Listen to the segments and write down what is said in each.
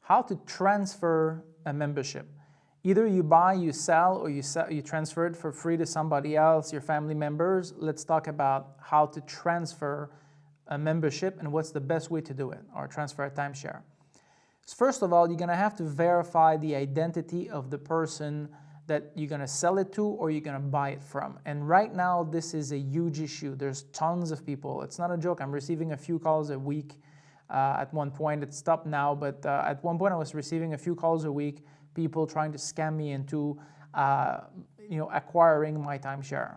how to transfer a membership. Either you buy, you sell, or you transfer it for free to somebody else, your family members. Let's talk about how to transfer a membership and what's the best way to do it, or transfer a timeshare. So first of all, you're going to have to verify the identity of the person that you're going to sell it to or you're going to buy it from. And right now, this is a huge issue. There's tons of people. It's not a joke. I'm receiving a few calls a week. At one point, it stopped now, but at one point I was receiving a few calls a week, people trying to scam me into acquiring my timeshare.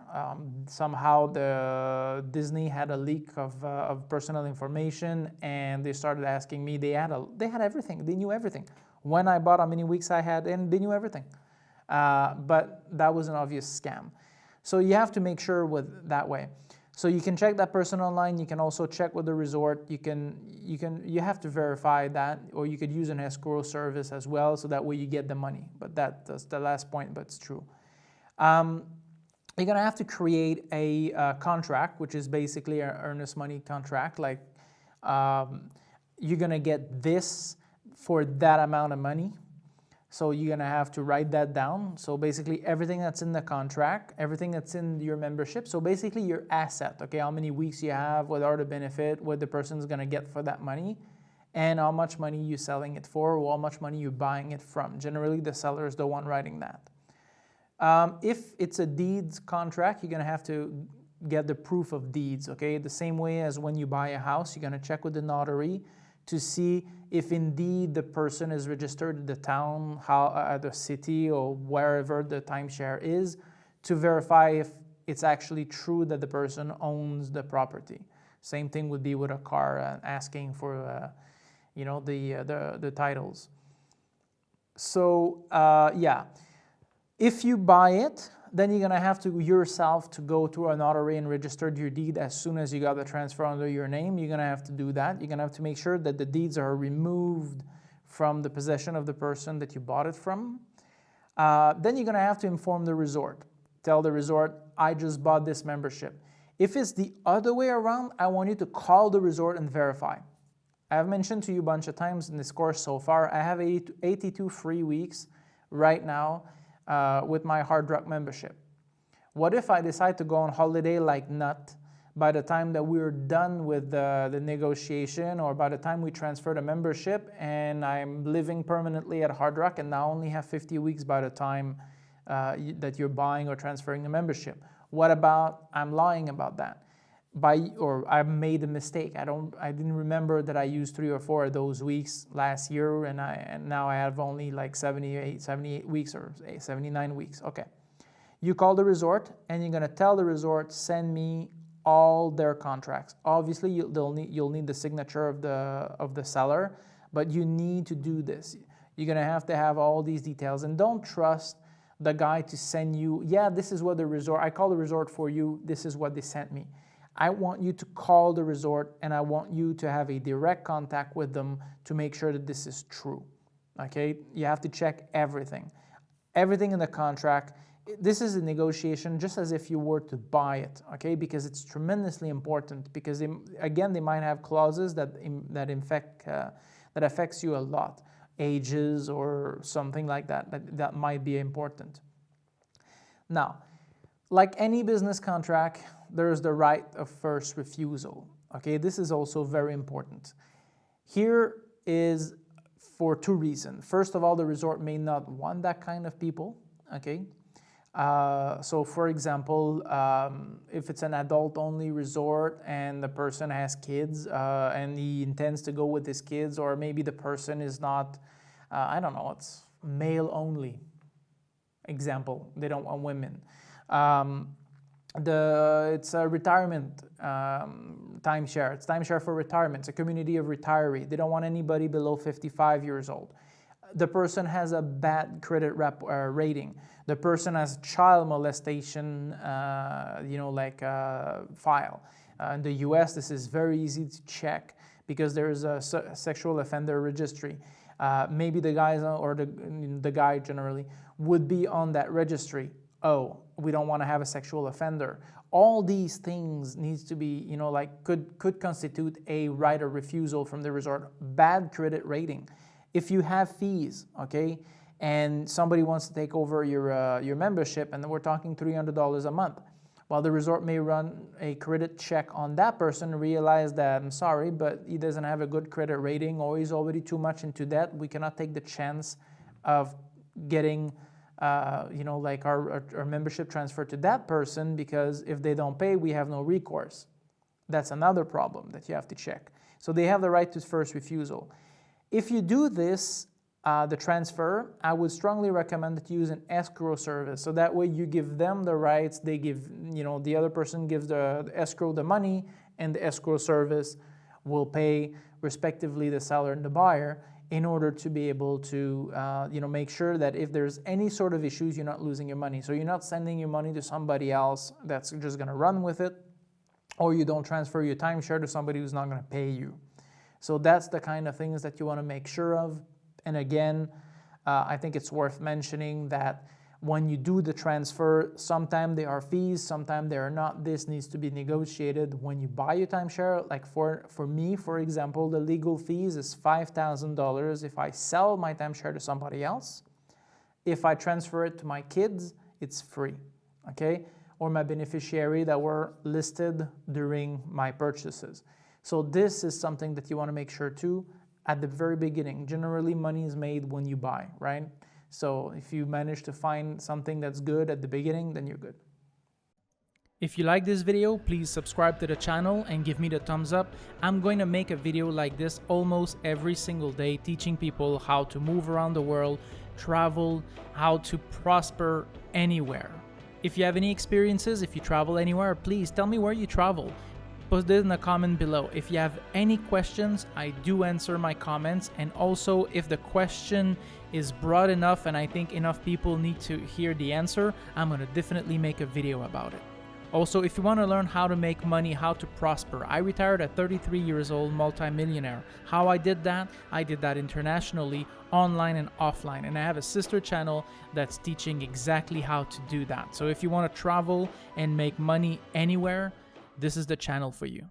Somehow the Disney had a leak of personal information, and they started asking me. They had everything. They knew everything. When I bought, how many weeks I had, and they knew everything. But that was an obvious scam. So you have to make sure with that way. So you can check that person online. You can also check with the resort. You have to verify that, or you could use an escrow service as well, so that way you get the money. But that's the last point, but it's true. You're gonna have to create a contract, which is basically an earnest money contract. Like you're gonna get this for that amount of money. So you're going to have to write that down. So basically everything that's in the contract, everything that's in your membership. So basically your asset, okay, how many weeks you have, what are the benefit, what the person's going to get for that money, and how much money you're selling it for, or how much money you're buying it from. Generally, the seller is the one writing that. If it's a deeds contract, you're going to have to get the proof of deeds, okay? The same way as when you buy a house, you're going to check with the notary to see if indeed the person is registered in the town, the city, or wherever the timeshare is, to verify if it's actually true that the person owns the property. Same thing would be with a car, asking for, the titles. So yeah, if you buy it, then you're gonna have to yourself to go to a notary and register your deed as soon as you got the transfer under your name. You're gonna have to do that. You're gonna have to make sure that the deeds are removed from the possession of the person that you bought it from. Then you're gonna have to inform the resort. Tell the resort, I just bought this membership. If it's the other way around, I want you to call the resort and verify. I've mentioned to you a bunch of times in this course so far, I have 82 free weeks right now with my Hard Rock membership. What if I decide to go on holiday like nut by the time that we're done with the negotiation, or by the time we transfer the membership and I'm living permanently at Hard Rock and now only have 50 weeks by the time that you're buying or transferring the membership? What about I'm lying about that? Or I made a mistake. I didn't remember that I used 3 or 4 of those weeks last year, and now I have only like 78 weeks or 79 weeks. Okay. You call the resort and you're gonna tell the resort, send me all their contracts. Obviously, you'll need the signature of the seller, but you need to do this. You're gonna have to have all these details, and don't trust the guy to send you, yeah, this is what the resort, I call the resort for you, this is what they sent me. I want you to call the resort, and I want you to have a direct contact with them to make sure that this is true, okay? You have to check everything. Everything in the contract. This is a negotiation just as if you were to buy it, okay? Because it's tremendously important, because they might have clauses that affects you a lot. Ages or something like that might be important. Now, like any business contract, there's the right of first refusal. Okay, this is also very important. Here is for 2 reasons. First of all, the resort may not want that kind of people. Okay, so for example, if it's an adult-only resort and the person has kids and he intends to go with his kids, or maybe the person is not, I don't know, it's male only. Example, they don't want women. It's a retirement timeshare. It's timeshare for retirement. It's a community of retiree. They don't want anybody below 55 years old. The person has a bad credit rating. The person has child molestation, file. In the U.S., this is very easy to check because there is a sexual offender registry. Maybe the guys or the guy generally would be on that registry. Oh, we don't want to have a sexual offender. All these things needs to be, could constitute a right of refusal from the resort. Bad credit rating. If you have fees, okay, and somebody wants to take over your membership, and we're talking $300 a month, well, the resort may run a credit check on that person and realize that, I'm sorry, but he doesn't have a good credit rating, or he's already too much into debt. We cannot take the chance of getting like our membership transferred to that person, because if they don't pay, we have no recourse. That's another problem that you have to check. So they have the right to first refusal. If you do this, the transfer, I would strongly recommend that you use an escrow service. So that way you give them the rights, they give, the other person gives the escrow the money, and the escrow service will pay respectively the seller and the buyer, in order to be able to make sure that if there's any sort of issues, you're not losing your money. So you're not sending your money to somebody else that's just going to run with it, or you don't transfer your timeshare to somebody who's not going to pay you. So that's the kind of things that you want to make sure of. And again, I think it's worth mentioning that when you do the transfer, sometimes there are fees, sometimes there are not. This needs to be negotiated. When you buy your timeshare, like for me, for example, the legal fees is $5,000 if I sell my timeshare to somebody else. If I transfer it to my kids, it's free, okay? Or my beneficiary that were listed during my purchases. So this is something that you want to make sure too at the very beginning. Generally, money is made when you buy, right? So if you manage to find something that's good at the beginning, then you're good. If you like this video, please subscribe to the channel and give me the thumbs up. I'm going to make a video like this almost every single day, teaching people how to move around the world, travel, how to prosper anywhere. If you have any experiences, if you travel anywhere, please tell me where you travel. Put it in the comment below. If you have any questions, I do answer my comments. And also, if the question is broad enough and I think enough people need to hear the answer, I'm going to definitely make a video about it. Also, if you want to learn how to make money, how to prosper, I retired at 33 years old, multi-millionaire. How I did that internationally, online and offline. And I have a sister channel that's teaching exactly how to do that. So if you want to travel and make money anywhere, this is the channel for you.